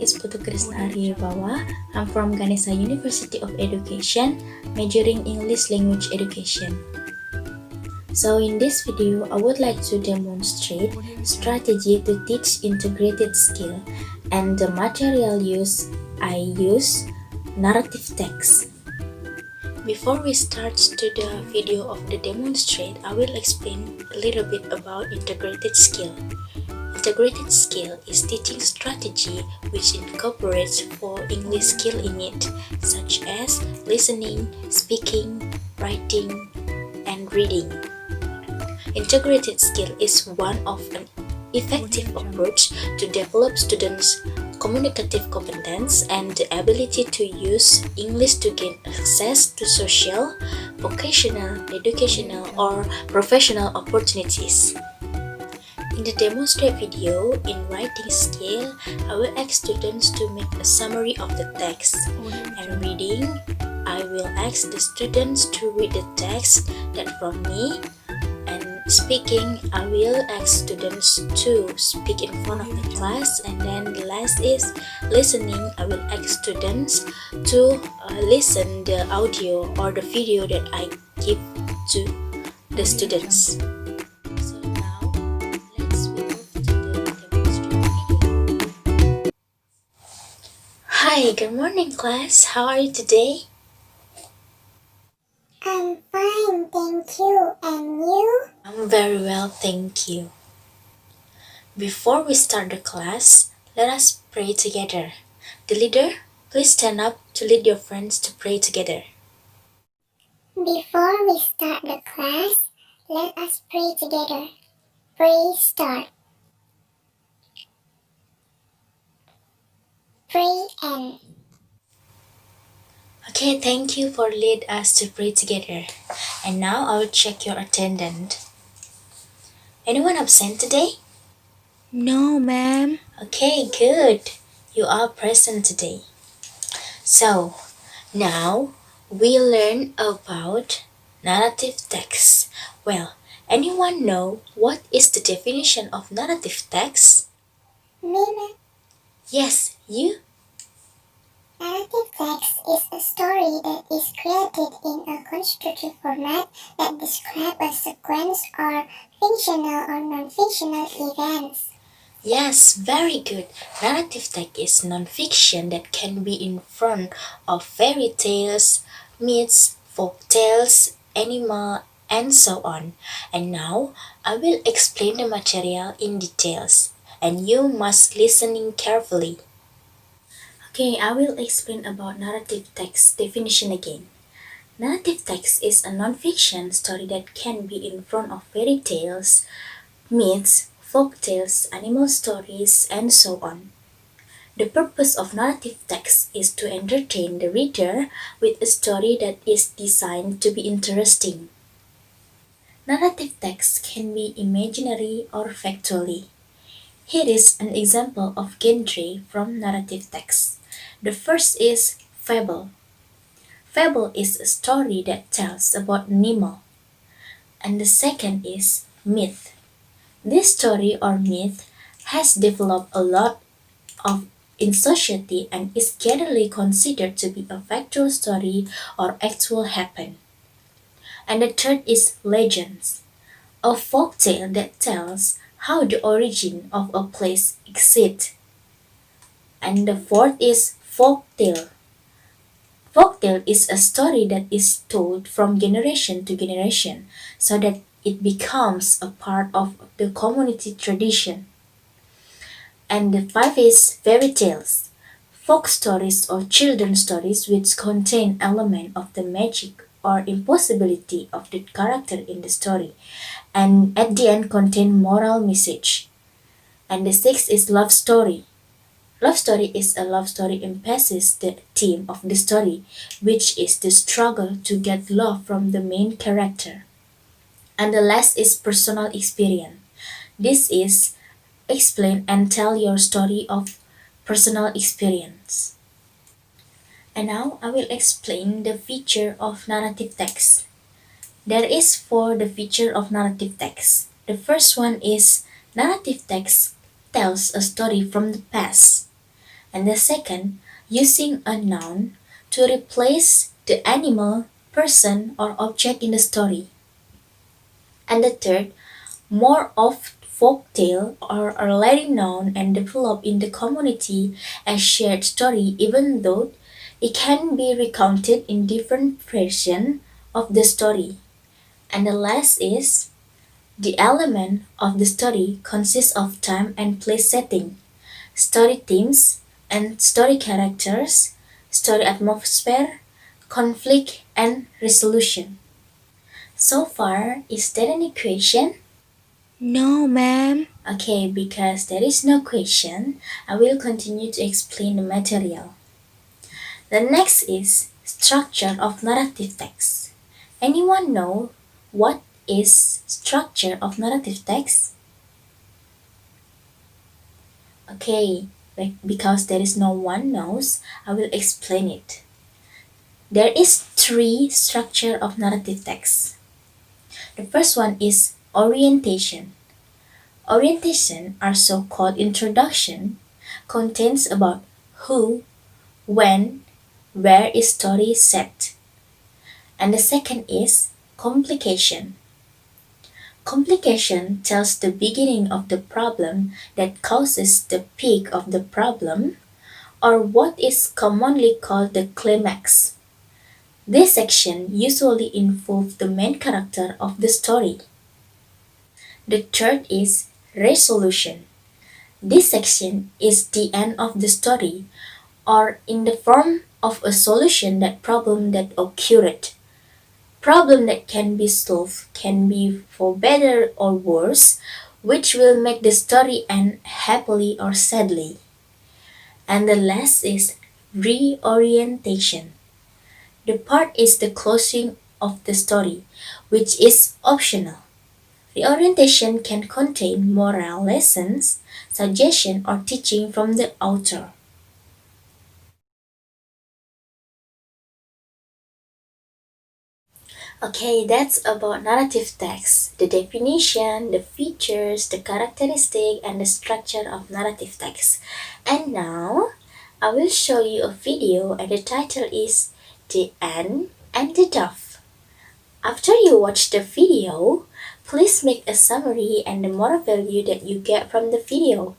is Putu Krisna Wibawa. I'm from Ganesha University of Education, majoring English Language Education. So in this video, I would like to demonstrate strategy to teach integrated skill and the material I use narrative text. Before we start to the video of the demonstrate, I will explain a little bit about integrated skill. Integrated skill is teaching strategy which incorporates 4 English skill in it, such as listening, speaking, writing, and reading. Integrated skill is one of an effective approach to develop students' communicative competence and the ability to use English to gain access to social, vocational, educational, or professional opportunities. In the demonstrate video, in writing skill, I will ask students to make a summary of the text. And reading, I will ask the students to read the text that from me. And speaking, I will ask students to speak in front of the class. And then the last is listening, I will ask students to listen the audio or the video that I give to the students. Hi, good morning class. How are you today? I'm fine, thank you. And you? I'm very well, thank you. Before we start the class, let us pray together. The leader, please stand up to lead your friends to pray together. Before we start the class, let us pray together. Pray start. Pray end. Okay, thank you for lead us to pray together. And now I will check your attendance. Anyone absent today? No, ma'am. Okay, good. You are present today. So, now we learn about narrative text. Well, anyone know what is the definition of narrative text? Me, Yes, you? narrative text is a story that is created in a constructive format that describes a sequence or fictional or non-fictional events. Yes, very good. Narrative text is non-fiction that can be in front of fairy tales, myths, folk tales, animal, and so on. And now I will explain the material in details, and you must listening carefully. Okay, I will explain about narrative text definition again. Narrative text is a non-fiction story that can be in front of fairy tales, myths, folk tales, animal stories, and so on. The purpose of narrative text is to entertain the reader with a story that is designed to be interesting. Narrative text can be imaginary or factually. Here is an example of genre from narrative text. The first is fable. Fable is a story that tells about an animal. And the second is myth. This story or myth has developed a lot of in society and is generally considered to be a factual story or actual happen. And the third is legends, a folk tale that tells how the origin of a place exists. And the fourth is folk tale. Folktale is a story that is told from generation to generation so that it becomes a part of the community tradition. And the five is fairy tales, folk stories or children's stories which contain element of the magic or impossibility of the character in the story and at the end contain moral message. And the sixth is love story. Love story is a love story emphasizes the theme of the story, which is the struggle to get love from the main character. And the last is personal experience. This is explain and tell your story of personal experience. And now I will explain the feature of narrative text. There is for the feature of narrative text. The first one is narrative text tells a story from the past. And the second, using a noun to replace the animal, person, or object in the story. And the third, more of folktale or are letting known and developed in the community as shared story even though it can be recounted in different versions of the story. And the last is the element of the story consists of time and place setting, story themes and story characters, story atmosphere, conflict and resolution. So far, is there any question? No, ma'am. Okay, because there is no question, I will continue to explain the material. The next is structure of narrative text. Anyone know what is structure of narrative text? Okay, because there is no one knows, I will explain it. There is three structure of narrative text. The first one is orientation. Orientation, our so-called introduction, contains about who, when, where is story set. And the second is complication. Complication tells the beginning of the problem that causes the peak of the problem, or what is commonly called the climax. This section usually involves the main character of the story. The third is resolution. This section is the end of the story or in the form of a solution that problem that occurred. Problem that can be solved can be for better or worse, which will make the story end happily or sadly. And the last is reorientation. The part is the closing of the story, which is optional. Reorientation can contain moral lessons, suggestion, or teaching from the author. Okay, that's about narrative text, the definition, the features, the characteristic, and the structure of narrative text. And now, I will show you a video and the title is The Ant and the Dove. After you watch the video, please make a summary and the moral value that you get from the video.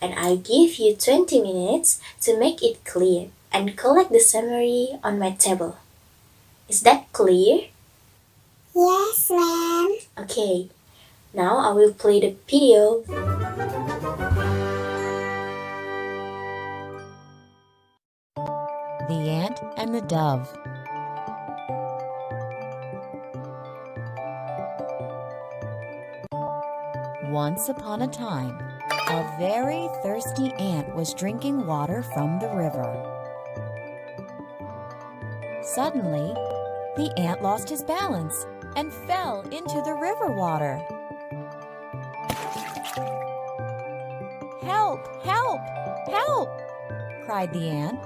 And I give you 20 minutes to make it clear and collect the summary on my table. Is that clear? Yes, ma'am. Okay, now I will play the video. The Ant and the Dove. Once upon a time, a very thirsty ant was drinking water from the river. Suddenly, the ant lost his balance and fell into the river water. "Help! Help! Help!" cried the ant,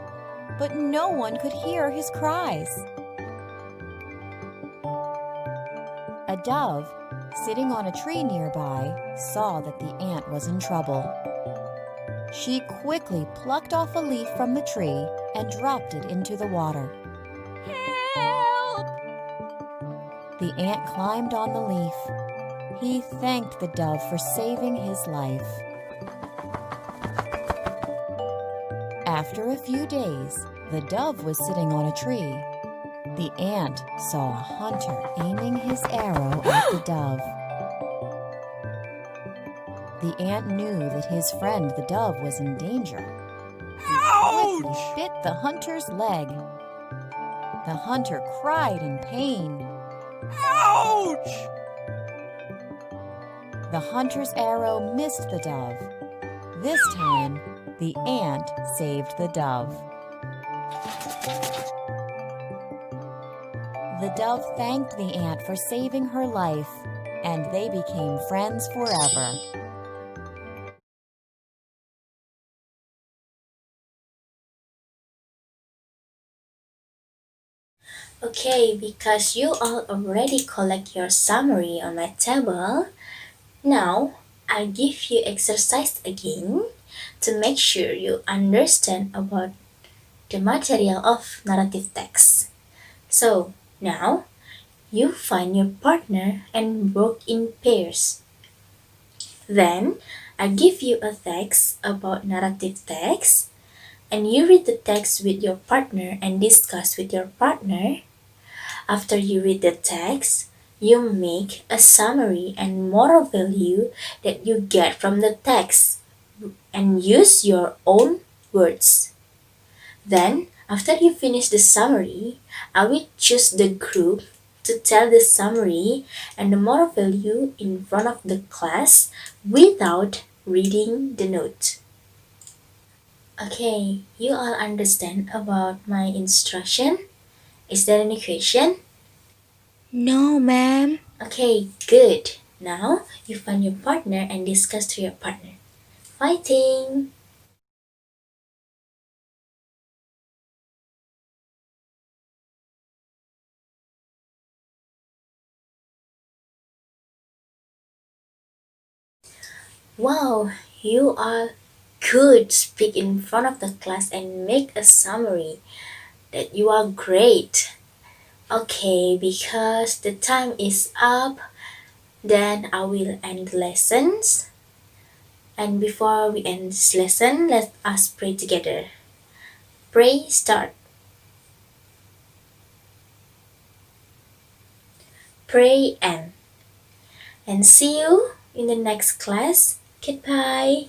but no one could hear his cries. A dove, sitting on a tree nearby, saw that the ant was in trouble. She quickly plucked off a leaf from the tree and dropped it into the water. "Help!" The ant climbed on the leaf. He thanked the dove for saving his life. After a few days, the dove was sitting on a tree. The ant saw a hunter aiming his arrow at the dove. The ant knew that his friend the dove was in danger. He quickly bit the hunter's leg. The hunter cried in pain. "Ouch!" The hunter's arrow missed the dove. This time, the ant saved the dove. The dove thanked the ant for saving her life, and they became friends forever. Okay, because you all already collect your summary on my table, now I'll give you exercise again to make sure you understand about the material of narrative text. So now you find your partner and work in pairs. Then I give you a text about narrative text and you read the text with your partner and discuss with your partner. After you read the text, you make a summary and moral value that you get from the text and use your own words. Then, after you finish the summary, I will choose the group to tell the summary and the moral value in front of the class without reading the note. Okay, you all understand about my instruction? Is there any question? No, ma'am. Okay, good. Now you find your partner and discuss to your partner. Fighting! Wow, you are good. Speak in front of the class and make a summary. That you are great. Okay, because the time is up, then I will end the lessons. And before we end this lesson, let us pray together. Pray start. Pray end. And see you in the next class. Goodbye.